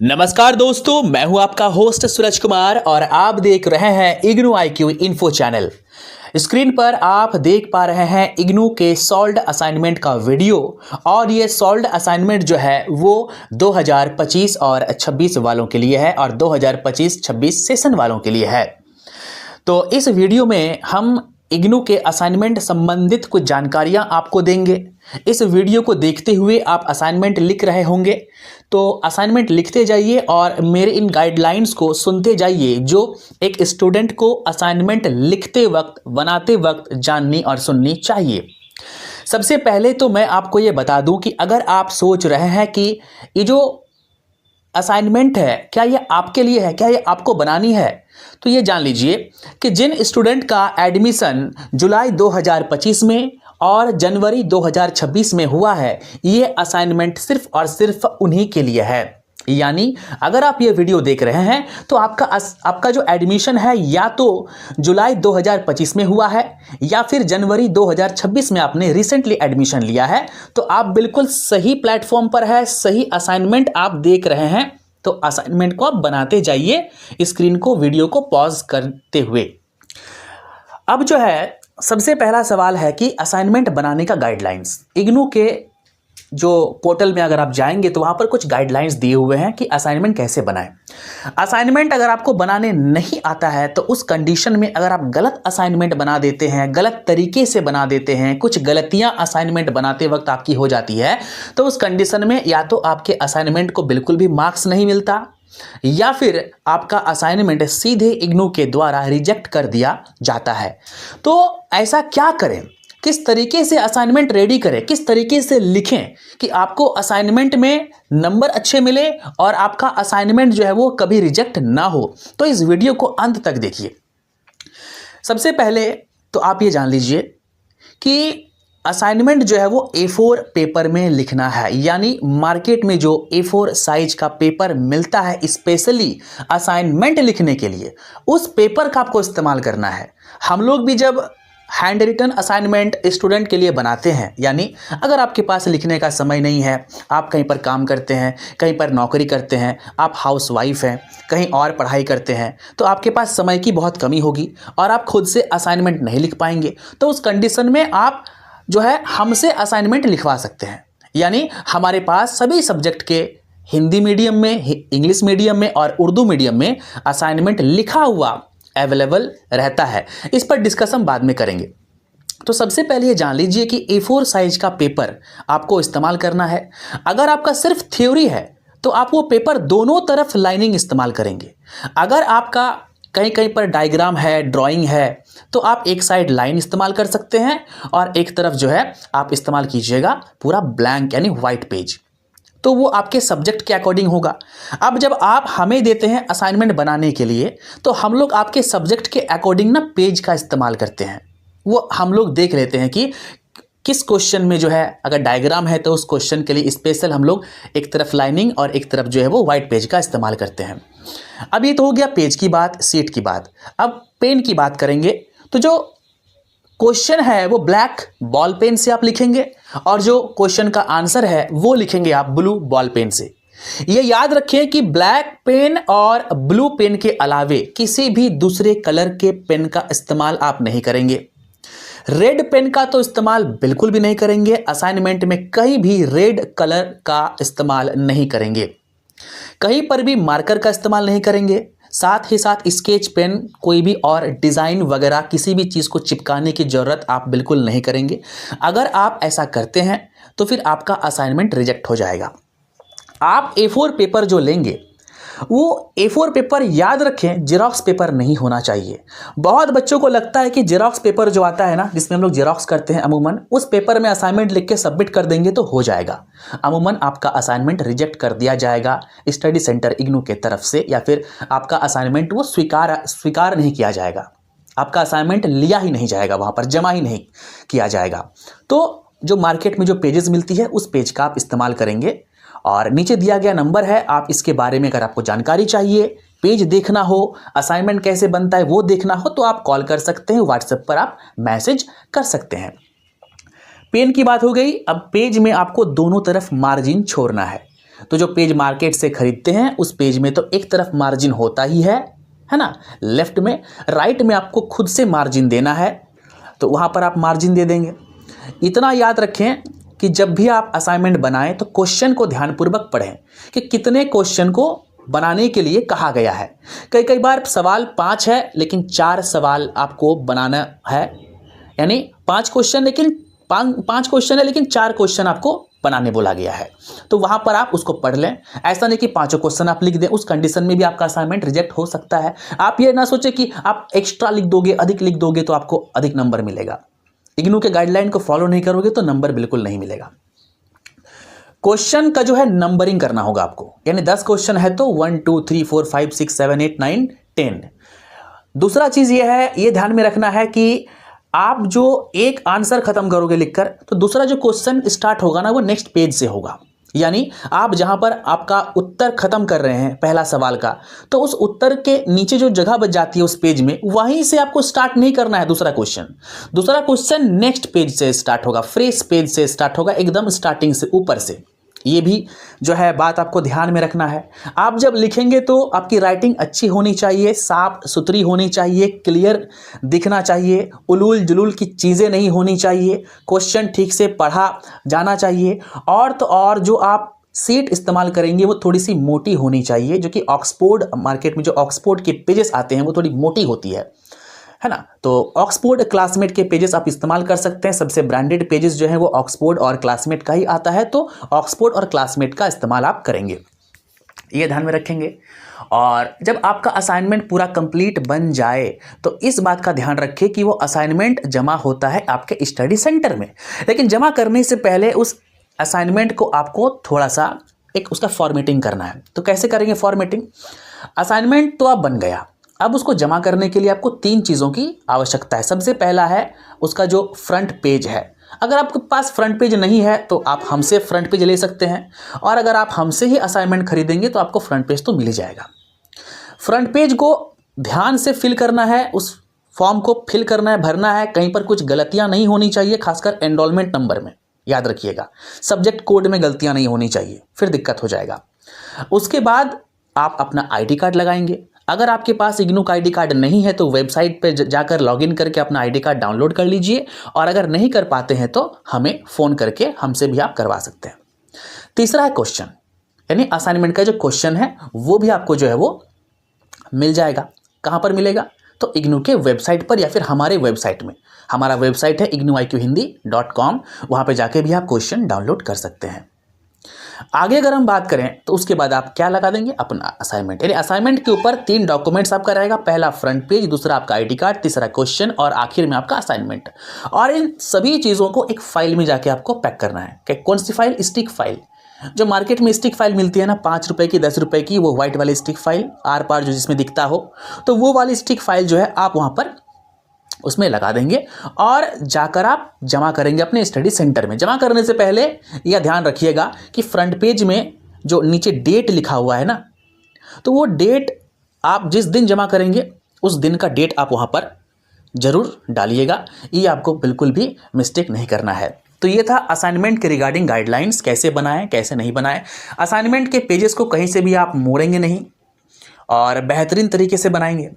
नमस्कार दोस्तों, मैं हूं आपका होस्ट सूरज कुमार और आप देख रहे हैं IGNOU IQ info channel. Screen पर आप देख पा रहे हैं इग्नू के सॉल्व्ड असाइनमेंट का वीडियो और ये सॉल्व्ड असाइनमेंट जो है वो 2025 और 26 वालों के लिए है और 2025-26 सेशन वालों के लिए है। तो इस वीडियो में हम इग्नू के असाइनमेंट संबंधित कुछ जानकारियां आपको देंगे। इस वीडियो को देखते हुए आप असाइनमेंट लिख रहे होंगे, तो असाइनमेंट लिखते जाइए और मेरे इन गाइडलाइंस को सुनते जाइए जो एक स्टूडेंट को असाइनमेंट लिखते वक्त, बनाते वक्त जाननी और सुननी चाहिए। सबसे पहले तो मैं आपको ये बता दूं कि अगर आप सोच रहे हैं कि ये जो असाइनमेंट है क्या ये आपके लिए है, क्या ये आपको बनानी है, तो ये जान लीजिए कि जिन स्टूडेंट का एडमिशन जुलाई 2025 में और जनवरी 2026 में हुआ है, ये असाइनमेंट सिर्फ और सिर्फ उन्हीं के लिए है। यानी अगर आप ये वीडियो देख रहे हैं तो आपका जो एडमिशन है या तो जुलाई 2025 में हुआ है या फिर जनवरी 2026 में आपने रिसेंटली एडमिशन लिया है, तो आप बिल्कुल सही प्लेटफॉर्म पर है, सही असाइनमेंट आप देख रहे हैं। तो असाइनमेंट को आप बनाते जाइए, स्क्रीन को, वीडियो को पॉज करते हुए। अब जो है सबसे पहला सवाल है कि असाइनमेंट बनाने का गाइडलाइंस। इग्नू के जो पोर्टल में अगर आप जाएंगे तो वहाँ पर कुछ गाइडलाइंस दिए हुए हैं कि असाइनमेंट कैसे बनाएं। असाइनमेंट अगर आपको बनाने नहीं आता है तो उस कंडीशन में अगर आप गलत असाइनमेंट बना देते हैं, गलत तरीके से बना देते हैं, कुछ गलतियां असाइनमेंट बनाते वक्त आपकी हो जाती है, तो उस कंडीशन में या तो आपके असाइनमेंट को बिल्कुल भी मार्क्स नहीं मिलता या फिर आपका असाइनमेंट सीधे इग्नू के द्वारा रिजेक्ट कर दिया जाता है। तो ऐसा क्या करें, किस तरीके से असाइनमेंट रेडी करें, किस तरीके से लिखें कि आपको असाइनमेंट में नंबर अच्छे मिले और आपका असाइनमेंट जो है वो कभी रिजेक्ट ना हो, तो इस वीडियो को अंत तक देखिए। सबसे पहले तो आप ये जान लीजिए कि असाइनमेंट जो है वो A4 पेपर में लिखना है। यानी मार्केट में जो A4 साइज का पेपर मिलता है स्पेशली असाइनमेंट लिखने के लिए, उस पेपर का आपको इस्तेमाल करना है। हम लोग भी जब हैंड रिटन असाइनमेंट स्टूडेंट के लिए बनाते हैं, यानी अगर आपके पास लिखने का समय नहीं है, आप कहीं पर काम करते हैं, कहीं पर नौकरी करते हैं, आप हाउसवाइफ हैं, कहीं और पढ़ाई करते हैं, तो आपके पास समय की बहुत कमी होगी और आप खुद से असाइनमेंट नहीं लिख पाएंगे। तो उस कंडीशन में आप जो है हमसे असाइनमेंट लिखवा सकते हैं। यानी हमारे पास सभी सब्जेक्ट के हिंदी मीडियम में, इंग्लिश मीडियम में और उर्दू मीडियम में असाइनमेंट लिखा हुआ अवेलेबल रहता है। इस पर डिस्कशन बाद में करेंगे। तो सबसे पहले ये जान लीजिए कि A4 साइज का पेपर आपको इस्तेमाल करना है। अगर आपका सिर्फ थ्योरी है तो आप वो पेपर दोनों तरफ लाइनिंग इस्तेमाल करेंगे। अगर आपका कहीं कहीं पर डायग्राम है, ड्राइंग है, तो आप एक साइड लाइन इस्तेमाल कर सकते हैं और एक तरफ जो है आप इस्तेमाल कीजिएगा पूरा ब्लैंक यानी वाइट पेज। तो वो आपके सब्जेक्ट के अकॉर्डिंग होगा। अब जब आप हमें देते हैं असाइनमेंट बनाने के लिए, तो हम लोग आपके सब्जेक्ट के अकॉर्डिंग ना पेज का इस्तेमाल करते हैं। वो हम लोग देख लेते हैं कि किस क्वेश्चन में जो है अगर डायग्राम है तो उस क्वेश्चन के लिए स्पेशल हम लोग एक तरफ लाइनिंग और एक तरफ जो है वो वाइट पेज का इस्तेमाल करते हैं। अब ये तो हो गया पेज की बात, सीट की बात। अब पेन की बात करेंगे तो जो क्वेश्चन है वो ब्लैक बॉल पेन से आप लिखेंगे और जो क्वेश्चन का आंसर है वो लिखेंगे आप ब्लू बॉल पेन से। ये याद रखें कि ब्लैक पेन और ब्लू पेन के अलावे किसी भी दूसरे कलर के पेन का इस्तेमाल आप नहीं करेंगे। रेड पेन का तो इस्तेमाल बिल्कुल भी नहीं करेंगे। असाइनमेंट में कहीं भी रेड कलर का इस्तेमाल नहीं करेंगे। कहीं पर भी मार्कर का इस्तेमाल नहीं करेंगे। साथ ही साथ स्केच पेन, कोई भी और डिज़ाइन वगैरह किसी भी चीज़ को चिपकाने की ज़रूरत आप बिल्कुल नहीं करेंगे। अगर आप ऐसा करते हैं तो फिर आपका असाइनमेंट रिजेक्ट हो जाएगा। आप A4 पेपर जो लेंगे वो A4 पेपर याद रखें जेरॉक्स पेपर नहीं होना चाहिए। बहुत बच्चों को लगता है कि जेरॉक्स पेपर जो आता है ना, जिसमें हम लोग जेरॉक्स करते हैं, अमूमन उस पेपर में असाइनमेंट लिख के सबमिट कर देंगे तो हो जाएगा। अमूमन आपका असाइनमेंट रिजेक्ट कर दिया जाएगा स्टडी सेंटर इग्नू के तरफ से, या फिर आपका असाइनमेंट वो स्वीकार नहीं किया जाएगा। आपका असाइनमेंट लिया ही नहीं जाएगा, वहाँ पर जमा ही नहीं किया जाएगा। तो जो मार्केट में जो पेजेस मिलती है उस पेज का आप इस्तेमाल करेंगे और नीचे दिया गया नंबर है। आप इसके बारे में अगर आपको जानकारी चाहिए, पेज देखना हो, असाइनमेंट कैसे बनता है वो देखना हो, तो आप कॉल कर सकते हैं, व्हाट्सएप पर आप मैसेज कर सकते हैं। पेन की बात हो गई। अब पेज में आपको दोनों तरफ मार्जिन छोड़ना है। तो जो पेज मार्केट से खरीदते हैं उस पेज में तो एक तरफ मार्जिन होता ही है ना, लेफ्ट में, राइट में आपको खुद से मार्जिन देना है, तो वहाँ पर आप मार्जिन दे देंगे। इतना याद रखें कि जब भी आप असाइनमेंट बनाएं तो क्वेश्चन को ध्यानपूर्वक पढ़ें कि कितने क्वेश्चन को बनाने के लिए कहा गया है। कई बार सवाल 5 है लेकिन 4 सवाल आपको बनाना है, यानी 5 क्वेश्चन लेकिन 5 क्वेश्चन है लेकिन 4 क्वेश्चन आपको बनाने बोला गया है, तो वहां पर आप उसको पढ़ लें। ऐसा नहीं कि 5 क्वेश्चन आप लिख दें, उस कंडीशन में भी आपका असाइनमेंट रिजेक्ट हो सकता है। आप ये ना सोचें कि आप एक्स्ट्रा लिख दोगे, अधिक लिख दोगे तो आपको अधिक नंबर मिलेगा। इग्नू के गाइडलाइन को फॉलो नहीं करोगे तो नंबर बिल्कुल नहीं मिलेगा। क्वेश्चन का जो है नंबरिंग करना होगा आपको, यानी 10 क्वेश्चन है तो 1 2 3 4 5 6 7 8 9 10। दूसरा चीज ये है, ये ध्यान में रखना है कि आप जो एक आंसर खत्म करोगे लिखकर तो दूसरा जो क्वेश्चन स्टार्ट होगा ना वो नेक्स्ट पेज से होगा। यानी आप जहां पर आपका उत्तर खत्म कर रहे हैं पहला सवाल का, तो उस उत्तर के नीचे जो जगह बच जाती है उस पेज में, वहीं से आपको स्टार्ट नहीं करना है दूसरा क्वेश्चन। दूसरा क्वेश्चन नेक्स्ट पेज से स्टार्ट होगा, फ्रेश पेज से स्टार्ट होगा, एकदम स्टार्टिंग से, ऊपर से। ये भी जो है बात आपको ध्यान में रखना है। आप जब लिखेंगे तो आपकी राइटिंग अच्छी होनी चाहिए, साफ सुथरी होनी चाहिए, क्लियर दिखना चाहिए, उलूल जुलूल की चीज़ें नहीं होनी चाहिए, क्वेश्चन ठीक से पढ़ा जाना चाहिए। और तो और जो आप सीट इस्तेमाल करेंगे वो थोड़ी सी मोटी होनी चाहिए, जो कि ऑक्सफोर्ड मार्केट में जो ऑक्सफोर्ड के पेजेस आते हैं वो थोड़ी मोटी होती है ना। तो ऑक्सफोर्ड क्लासमेट के पेजेस आप इस्तेमाल कर सकते हैं। सबसे ब्रांडेड पेजेस जो है वो ऑक्सफोर्ड और क्लासमेट का ही आता है, तो ऑक्सफोर्ड और क्लासमेट का इस्तेमाल आप करेंगे, ये ध्यान में रखेंगे। और जब आपका असाइनमेंट पूरा कंप्लीट बन जाए तो इस बात का ध्यान रखें कि वो असाइनमेंट जमा होता है आपके स्टडी सेंटर में, लेकिन जमा करने से पहले उस असाइनमेंट को आपको थोड़ा सा एक उसका फॉर्मेटिंग करना है। तो कैसे करेंगे फॉर्मेटिंग? असाइनमेंट तो अब बन गया, अब उसको जमा करने के लिए आपको 3 चीज़ों की आवश्यकता है। सबसे पहला है उसका जो फ्रंट पेज है। अगर आपके पास फ्रंट पेज नहीं है तो आप हमसे फ्रंट पेज ले सकते हैं, और अगर आप हमसे ही असाइनमेंट खरीदेंगे तो आपको फ्रंट पेज तो मिल ही जाएगा। फ्रंट पेज को ध्यान से फिल करना है, उस फॉर्म को फिल करना है, भरना है। कहीं पर कुछ गलतियां नहीं होनी चाहिए, खासकर एनरोलमेंट नंबर में, याद रखिएगा। सब्जेक्ट कोड में गलतियां नहीं होनी चाहिए, फिर दिक्कत हो जाएगा। उसके बाद आप अपना ID कार्ड लगाएंगे। अगर आपके पास इग्नू का ID कार्ड नहीं है तो वेबसाइट पर जाकर लॉगिन करके अपना ID कार्ड डाउनलोड कर लीजिए, और अगर नहीं कर पाते हैं तो हमें फ़ोन करके हमसे भी आप करवा सकते हैं। तीसरा है क्वेश्चन, यानी असाइनमेंट का जो क्वेश्चन है वो भी आपको जो है वो मिल जाएगा। कहाँ पर मिलेगा? तो इग्नू के वेबसाइट पर या फिर हमारे वेबसाइट में। हमारा वेबसाइट है ignuiqhindi.com, वहाँ पर जाके भी आप क्वेश्चन डाउनलोड कर सकते हैं। आगे अगर हम बात करें तो उसके बाद आप क्या लगा देंगे? अपना असाइनमेंट। यानी असाइनमेंट के ऊपर 3 डॉक्यूमेंट्स आपका रहेगा, पहला फ्रंट पेज, दूसरा आपका ID कार्ड, तीसरा क्वेश्चन, और आखिर में आपका असाइनमेंट। और इन सभी चीज़ों को एक फाइल में जाके आपको पैक करना है। कौन सी फाइल? Stick file. जो मार्केट में स्टिक फाइल मिलती है ना, 5 रुपए की, 10 रुपए की, वो व्हाइट वाली स्टिक फाइल, आर पार जो जिसमें दिखता हो, तो वो वाली स्टिक फाइल जो है आप वहाँ पर उसमें लगा देंगे और जाकर आप जमा करेंगे अपने स्टडी सेंटर में। जमा करने से पहले यह ध्यान रखिएगा कि फ्रंट पेज में जो नीचे डेट लिखा हुआ है ना, तो वो डेट आप जिस दिन जमा करेंगे उस दिन का डेट आप वहाँ पर ज़रूर डालिएगा। ये आपको बिल्कुल भी मिस्टेक नहीं करना है। तो ये था असाइनमेंट के रिगार्डिंग गाइडलाइंस, कैसे बनाएं कैसे नहीं बनाएं। असाइनमेंट के पेजेस को कहीं से भी आप मोड़ेंगे नहीं और बेहतरीन तरीके से बनाएंगे।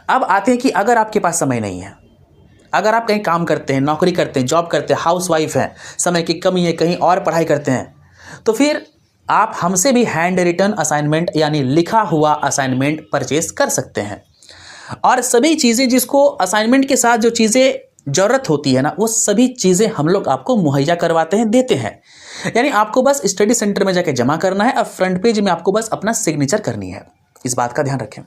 अब आते हैं कि अगर आपके पास समय नहीं है, अगर आप कहीं काम करते हैं, नौकरी करते हैं, जॉब करते हैं, हाउसवाइफ हैं, समय की कमी है, कहीं और पढ़ाई करते हैं, तो फिर आप हमसे भी हैंड रिटन असाइनमेंट यानी लिखा हुआ असाइनमेंट परचेस कर सकते हैं। और सभी चीज़ें जिसको असाइनमेंट के साथ जो चीज़ें ज़रूरत होती है ना, वो सभी चीज़ें हम लोग आपको मुहैया करवाते हैं, देते हैं। यानी आपको बस स्टडी सेंटर में जाके जमा करना है और फ्रंट पेज में आपको बस अपना सिग्नेचर करनी है। इस बात का ध्यान रखें,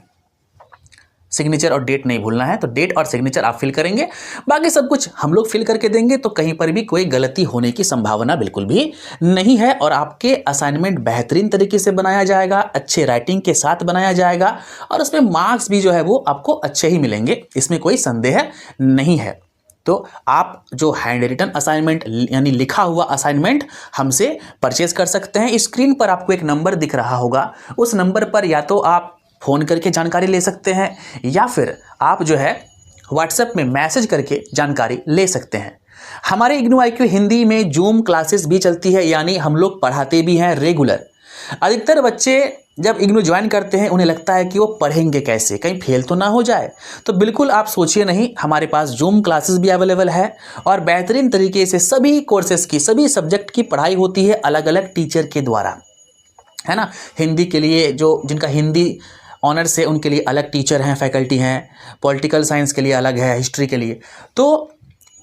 सिग्नेचर और डेट नहीं भूलना है। तो डेट और सिग्नेचर आप फिल करेंगे, बाकी सब कुछ हम लोग फिल करके देंगे, तो कहीं पर भी कोई गलती होने की संभावना बिल्कुल भी नहीं है। और आपके असाइनमेंट बेहतरीन तरीके से बनाया जाएगा, अच्छे राइटिंग के साथ बनाया जाएगा, और उसमें मार्क्स भी जो है वो आपको अच्छे ही मिलेंगे, इसमें कोई संदेह नहीं है। तो आप जो हैंड रिटन असाइनमेंट यानी लिखा हुआ असाइनमेंट हमसे परचेज कर सकते हैं। स्क्रीन पर आपको एक नंबर दिख रहा होगा, उस नंबर पर या तो आप फ़ोन करके जानकारी ले सकते हैं या फिर आप जो है व्हाट्सएप में मैसेज करके जानकारी ले सकते हैं। हमारे इग्नू IQ हिंदी में जूम क्लासेस भी चलती है, यानी हम लोग पढ़ाते भी हैं रेगुलर। अधिकतर बच्चे जब इग्नू ज्वाइन करते हैं उन्हें लगता है कि वो पढ़ेंगे कैसे, कहीं फेल तो ना हो जाए। तो बिल्कुल आप सोचिए नहीं, हमारे पास जूम क्लासेस भी अवेलेबल है और बेहतरीन तरीके से सभी कोर्सेज की, सभी सब्जेक्ट की पढ़ाई होती है अलग अलग टीचर के द्वारा, है ना। हिंदी के लिए जो जिनका हिंदी ऑनर्स है उनके लिए अलग टीचर हैं, फैकल्टी हैं, पॉलिटिकल साइंस के लिए अलग है, हिस्ट्री के लिए। तो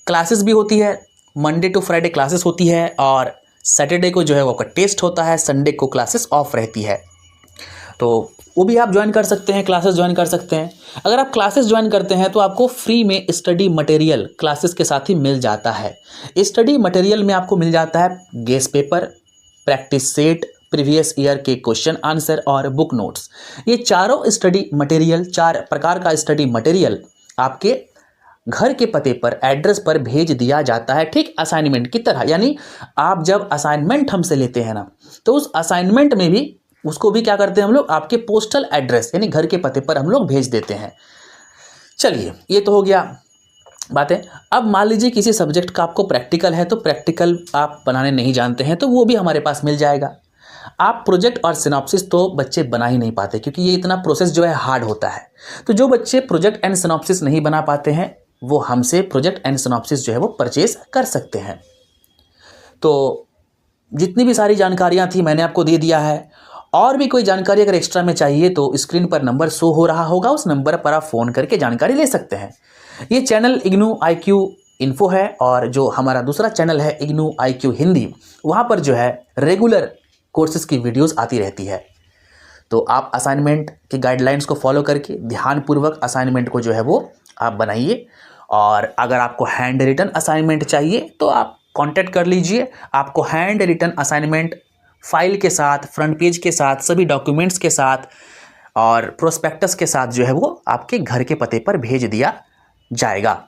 क्लासेस भी होती है, मंडे टू फ्राइडे क्लासेस होती है और सैटरडे को जो है वो आपका टेस्ट होता है, संडे को क्लासेस ऑफ रहती है। तो वो भी आप ज्वाइन कर सकते हैं, क्लासेस ज्वाइन कर सकते हैं। अगर आप क्लासेस ज्वाइन करते हैं तो आपको फ्री में स्टडी मटेरियल क्लासेस के साथ ही मिल जाता है। स्टडी मटेरियल में आपको मिल जाता है guess paper, practice set, previous year के क्वेश्चन आंसर और बुक नोट्स। ये चारों स्टडी मटेरियल, 4 प्रकार का स्टडी मटेरियल आपके घर के पते पर, एड्रेस पर भेज दिया जाता है, ठीक असाइनमेंट की तरह। यानी आप जब असाइनमेंट हमसे लेते हैं ना, तो उस असाइनमेंट में भी उसको भी क्या करते हैं हम लोग, आपके पोस्टल एड्रेस यानी घर के पते पर हम लोग भेज देते हैं। चलिए, ये तो हो गया बातें। अब मान लीजिए किसी सब्जेक्ट का आपको प्रैक्टिकल है, तो प्रैक्टिकल आप बनाने नहीं जानते हैं, तो वो भी हमारे पास मिल जाएगा। आप प्रोजेक्ट और सिनॉप्सिस तो बच्चे बना ही नहीं पाते, क्योंकि ये इतना प्रोसेस जो है हार्ड होता है। तो जो बच्चे प्रोजेक्ट एंड सिनॉप्सिस नहीं बना पाते हैं, वो हमसे प्रोजेक्ट एंड सिनॉप्सिस जो है वो परचेज कर सकते हैं। तो जितनी भी सारी जानकारियां थी मैंने आपको दे दिया है। और भी कोई जानकारी अगर एक्स्ट्रा में चाहिए तो स्क्रीन पर नंबर शो हो रहा होगा, उस नंबर पर आप फ़ोन करके जानकारी ले सकते हैं। ये चैनल इग्नू IQ इन्फो है और जो हमारा दूसरा चैनल है इग्नू IQ हिंदी, वहाँ पर जो है रेगुलर कोर्सेज की वीडियोस आती रहती है। तो आप असाइनमेंट की गाइडलाइंस को फॉलो करके ध्यानपूर्वक असाइनमेंट को जो है वो आप बनाइए। और अगर आपको हैंड रिटन असाइनमेंट चाहिए तो आप कांटेक्ट कर लीजिए। आपको हैंड रिटन असाइनमेंट फाइल के साथ, फ्रंट पेज के साथ, सभी डॉक्यूमेंट्स के साथ और प्रोस्पेक्टस के साथ जो है वो आपके घर के पते पर भेज दिया जाएगा।